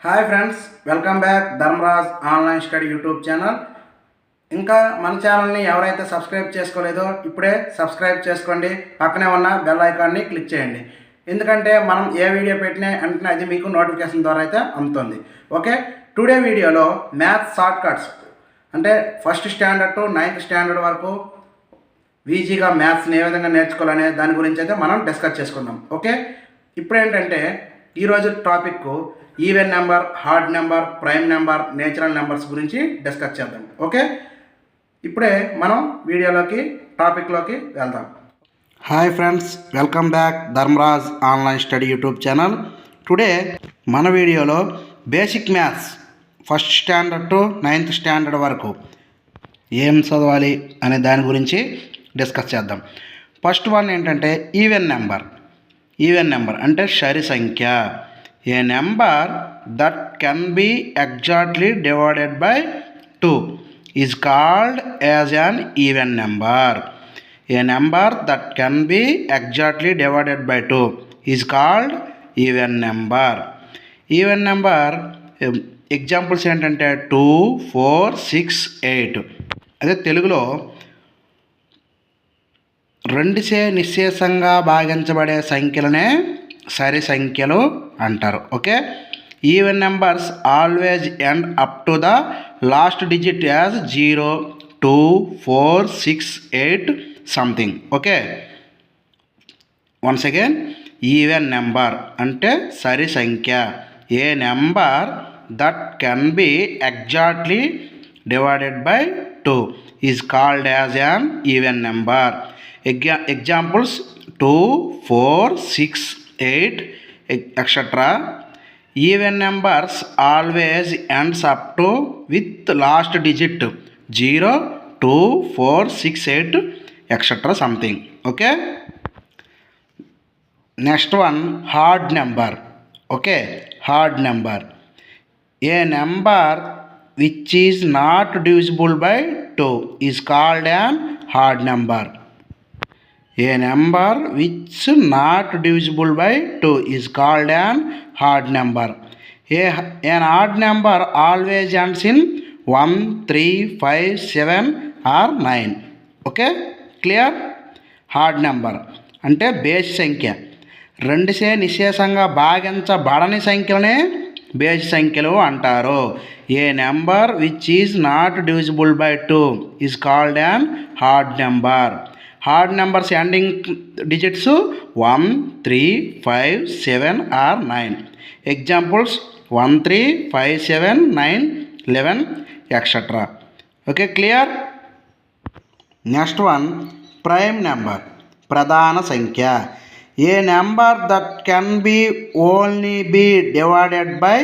Hi friends, welcome back Dharmaraj online study YouTube channel. ఇంకా మన ఛానల్ని ఎవరైతే సబ్స్క్రైబ్ చేసుకోలేదో ఇప్పుడే సబ్స్క్రైబ్ చేసుకోండి. పక్కనే ఉన్న బెల్ ఐకాన్ని క్లిక్ చేయండి. ఎందుకంటే మనం ఏ వీడియో పెట్టినా వెంటనే అది మీకు నోటిఫికేషన్ ద్వారా అయితే అందుతుంది. ఓకే, టుడే వీడియోలో మ్యాథ్స్ షార్ట్ కట్స్ అంటే first standard to 9th standard వరకు ఈజీగా మ్యాథ్స్ని ఏ విధంగా నేర్చుకోవాలనే దాని గురించి అయితే మనం డిస్కస్ చేసుకుందాం. ఓకే, ఇప్పుడు ఏంటంటే ఈరోజు topic even number, hard number, prime number, natural numbers గురించి డిస్కస్ చేద్దాం. ఓకే, ఇప్పుడే మనం వీడియోలోకి టాపిక్లోకి వెళ్దాం. Hi friends, welcome back Dharmaraj online study YouTube channel. Today మన వీడియోలో basic maths first standard to 9th standard వరకు ఏం చదవాలి అనే దాని గురించి డిస్కస్ చేద్దాం. ఫస్ట్ వన్ ఏంటంటే ఈవెన్ నెంబర్ అంటే సరి సంఖ్య. A number that can be exactly divided by 2 is called as an even number. A number that can be exactly divided by 2 is called even number. Even number examples ఏంటంటే 2, 4, 6, 8. అదే తెలుగులో రెండుచే నిశ్శేషంగా భాగించబడే సంఖ్యలనే సరి సంఖ్యలు అంటారు. Okay, even numbers always end up to the last digit as 0, 2, 4, 6, 8 something. Okay, once again, even number అంటే సరి సంఖ్య. A number that can be exactly divided by 2 is called as an even number. Examples 2, 4, 6, 8, etc. Even numbers always ends up to with last digit 0, 2, 4, 6, 8, etc. something. Okay. Next one, hard number. Okay, hard number. A number which is not divisible by 2 is called an hard number. A number which not divisible by 2 is called an odd number. An odd number always ends in 1, 3, 5, 7 or 9. Okay, clear? Odd number అంటే బేసి సంఖ్య. రెండుచే నిశ్శేషంగా భాగించబడని సంఖ్యలనే బేసి సంఖ్యలు అంటారు. A number which is not divisible by 2 is called an odd number. Odd numbers ending digits 1, 3, 5, 7 or 9. Examples 1, 3, 5, 7, 9, 11 etcetera. Okay, clear? Next one, prime number ప్రధాన సంఖ్య. A number that can be only be divided by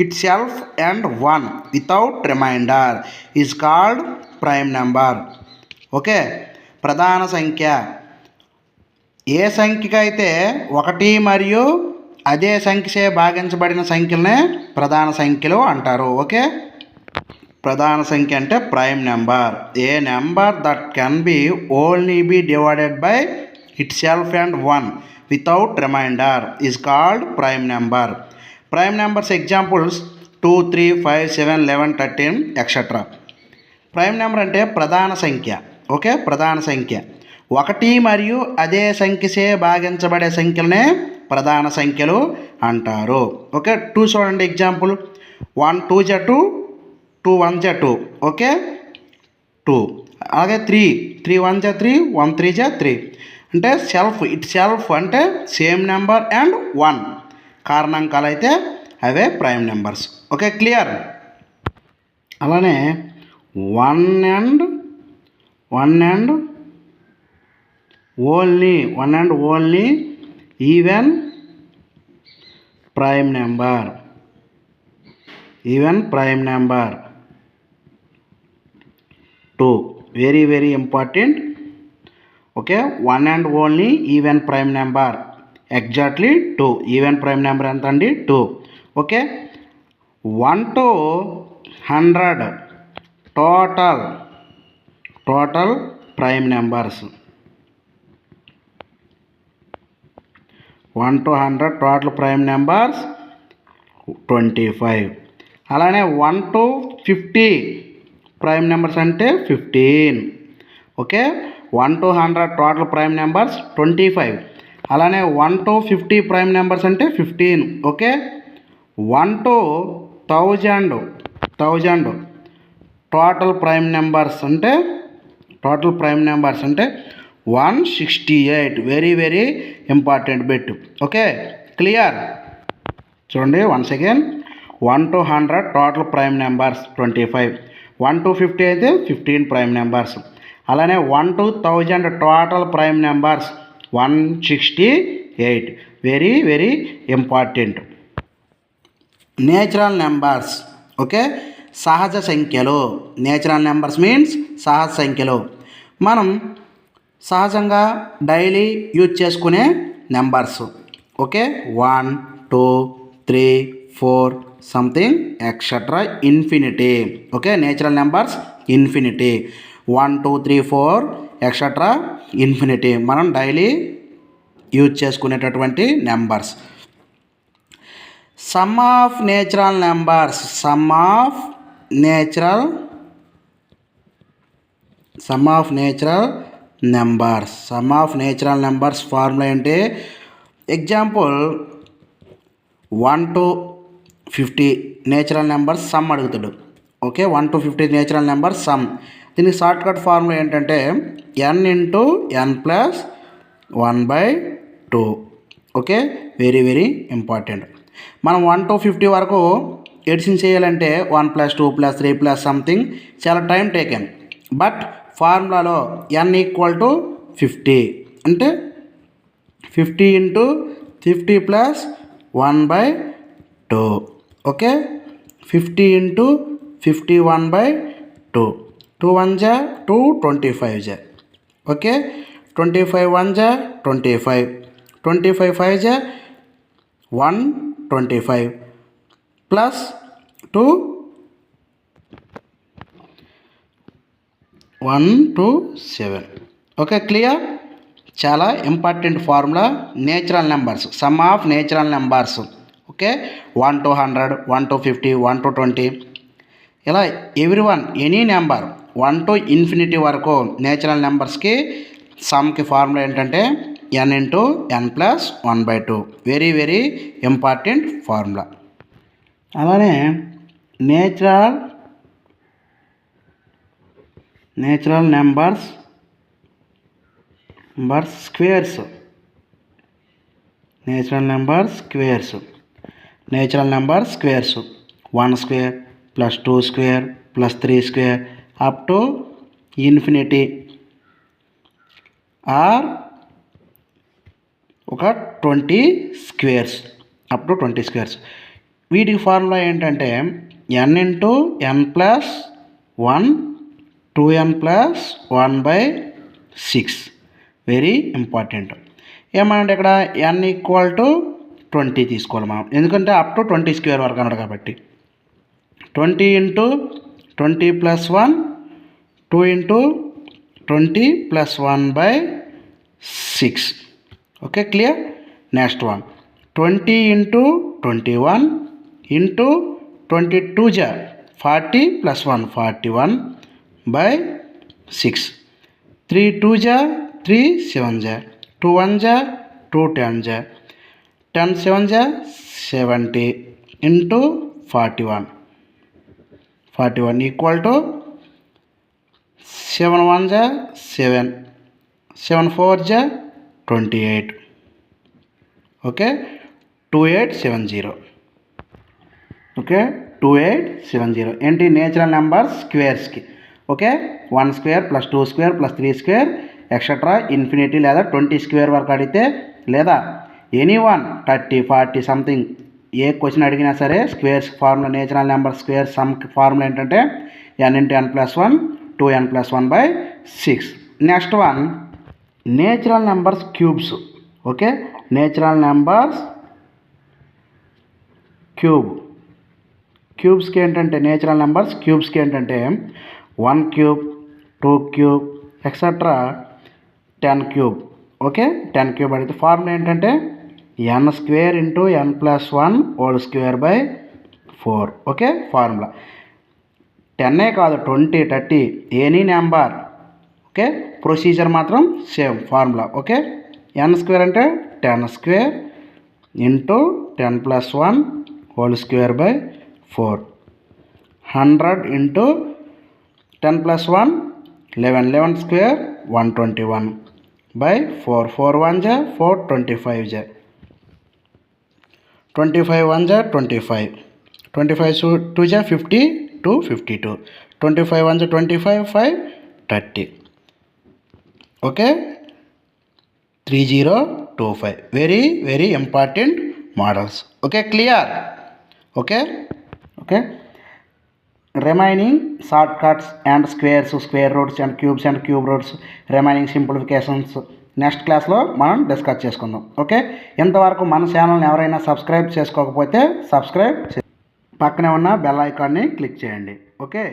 itself and 1 without reminder is called prime number. Okay, ప్రధాన సంఖ్య ఏ సంఖ్యకైతే 1 మరియు అదే సంఖ్యచే భాగించబడిన సంఖ్యలనే ప్రధాన సంఖ్యలు అంటారు. ఓకే, ప్రధాన సంఖ్య అంటే prime number. A number that can be only be divided by itself and 1 without reminder is called prime number. Prime numbers examples 2, 3, 5, 7, 11, 13 etcetera. Prime number అంటే ప్రధాన సంఖ్య. ఓకే, ప్రధాన సంఖ్య 1 మరియు అదే సంఖ్యచే భాగించబడే సంఖ్యలనే ప్రధాన సంఖ్యలు అంటారు. ఓకే, 2 చూడండి ఎగ్జాంపుల్. 1, 2 జా 2, 2, 1 జా 2. ఓకే, 2. అలాగే 3, 3, 1 జా 3, 1, 3 జా 3. అంటే ఇట్ సెల్ఫ్ అంటే సేమ్ నెంబర్ అండ్ 1 కారణాంకాలు అయితే అవే ప్రైమ్ నెంబర్స్. Okay, clear? అలానే 1 and only even prime number. 2 very very important. Okay, 1 and only even prime number exactly 2. Even prime number ఎంతండి? 2. Okay, 1 to 100 total prime numbers. 1 to 100 total prime numbers 25. అలానే 1 to 50 prime numbers అంటే 15. Okay, 1 to 100 total prime numbers 25. అలానే 1 to 50 prime numbers అంటే 15. Okay, 1 to 1000 total prime numbers అంటే 168. Very very important bit. Okay, clear. చూడండి once again, 1 to 100 total prime numbers 25. 1 to 50 అయితే 15 prime numbers. అలానే 1 to 1000 total prime numbers 168. Very very important. Natural numbers. Okay, సహజ సంఖ్యలు. Natural numbers means సహజ సంఖ్యలు. మనం సహజంగా డైలీ యూజ్ చేసుకునే numbers. Okay, 1 2 3 4 something etcetera infinity. Okay, natural numbers infinity. 1 2 3 4 etcetera infinity మనం డైలీ యూజ్ చేసుకునేటటువంటి numbers. Sum of natural numbers. Sum of natural numbers formula ఏంటి? Example 1 to 50 natural numbers sum అడుగుతాడు. Okay, 1 to 50 natural numbers some. దీనికి shortcut formula ఏంటంటే n into n plus 1/2. Okay, very very important. మనం 1 to 50 వరకు edition చేయాలంటే 1 + 2 + 3 + something చాలా time taken. But ఫార్ములాలో n = 50 అంటే 50 into 50 plus 1/2. Okay, 50 into 50 1/2. 2 1 = 2, 25. Okay, 25 1 = 25. 25 5 = 125 plus 2 1 to 7. Okay, clear. చాలా important formula natural numbers, sum of natural numbers. Okay, 1 to 100, 1 to 50, 1 to 20 ఇలా everyone any number 1 to infinity వరకు natural నెంబర్స్కి సమ్కి formula ఏంటంటే n into n plus 1/2. Very very important formula. అలానే natural numbers squares. Natural number squares 1 square plus 2 square plus 3 square up to infinity or ఒక 20 squares up to 20 squares. వీటికి formula ఏంటంటే n into n plus 1 2n plus 1/6. Very important. ఏమనంటే ఇక్కడ n = 20 తీసుకోవాలి మనం, ఎందుకంటే up to 20 square వరకు అన్నాడు కాబట్టి. 20 into 20 plus 1 2 into 20 plus 1/6. Okay, clear. Next one 20 into 21 into 22 = 40 plus 1 41/6. 3 2 = 3 7 2 1 = 2 10 10 7 = 70 into 41 equal to 7 1 = 7 7 4 = 28. Okay, 2870. Okay, 2870 ఏంటి? నేచురల్ నెంబర్స్ స్క్వేర్స్కి. Okay, 1 square plus 2 square plus 3 square etcetera infinity లేదా 20 square వరకు అడిగితే, లేదా ఎనీ 1 30 40 సంథింగ్ ఏ question అడిగినా సరే squares formula natural number square sum formula ఏంటంటే n into n plus 1 2n plus 1/6. Next one natural numbers cubes. Okay, natural numbers క్యూబ్స్కి ఏంటంటే natural numbers క్యూబ్స్కి ఏంటంటే 1 cube 2 cube etcetera 10 cube. Okay, 10 cube అడిగితే formula ఏంటంటే n square into n plus 1 whole square by 4. Okay formula 10 కాదు 20 30 any number. Okay procedure మాత్రం same formula. Okay n square అంటే 10 square into 10 plus 1 whole square by 4. 100 into 10 plus 1 11 11 square 121 by 4 4 1 जा 4 25 जा 25 1 जा 25 25 2 जा 50 2 52 25 1 जा 25 5 30. Okay 3025 very very important models. Okay clear. Okay okay remaining shortcuts and squares, square roots and cube roots, remaining simplifications next క్లాస్లో మనం discuss చేసుకుందాం. Okay ఇంతవరకు మన ఛానల్ని ఎవరైనా సబ్స్క్రైబ్ చేసుకోకపోతే సబ్స్క్రైబ్ పక్కనే ఉన్న బెల్ ఐకాన్ని క్లిక్ చేయండి. ఓకే